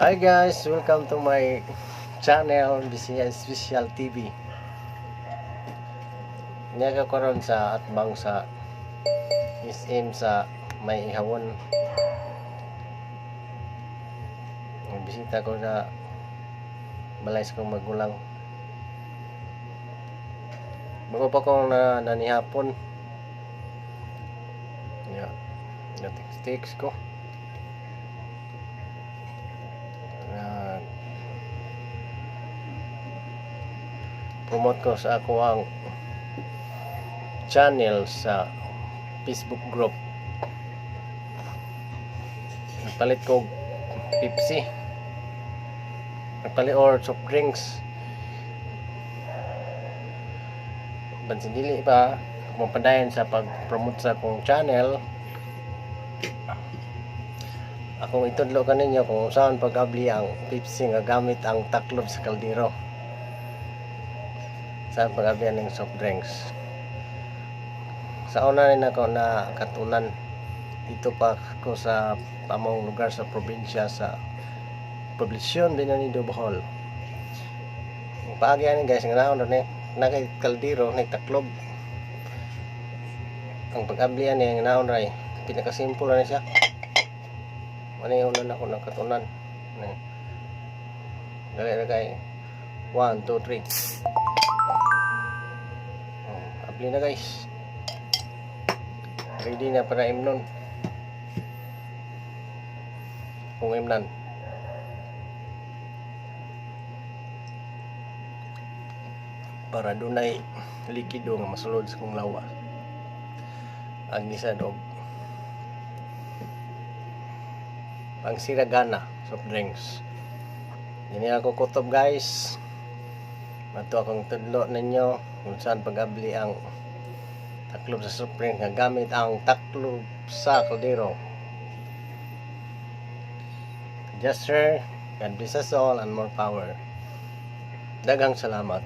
Hi guys, welcome to my channel BCI Special TV. Niyaga ko ron sa atbang sa SM sa may ihawon. Bisita ko sa balay sa kong magulang. Bago pa kong nanihapon. Text ko. Promote ko sa ako ang channel sa Facebook group. Nagpalit ko Pepsi, nagpalit or soft drinks. Bansin dili pa mapadayon sa pag-promote sa akong channel. Akong itudlo kaninyo kung saan pag-abli ang Pepsi nga gamit ang taklob sa kaldero. Saan pag-abli ng soft drinks. Sa una rin ako na katunan dito pa ako sa pamong lugar sa probinsya sa Poblasyon Binanido, Bohol. Paagyan guys, nga naon rin nakay kaldero, taklob. Ang pag-ablian niya nga naon rin pinakasimple na siya. Ano yung ulan ako ng katunan. Dali kay 1, 2, 3. Abli na guys. Ready na para imnon. Kung imnan. Para dunay likido nga masulod sa kong lawas. Ang isa dog. Pang siragana soft drinks. Dini ako kutob guys. Mato akong tudlo ninyo kung saan pag-abli ang taklob sa soft drink nga gamit ang taklob sa kaldero. Just sir, God bless us all and more power. Daghang salamat.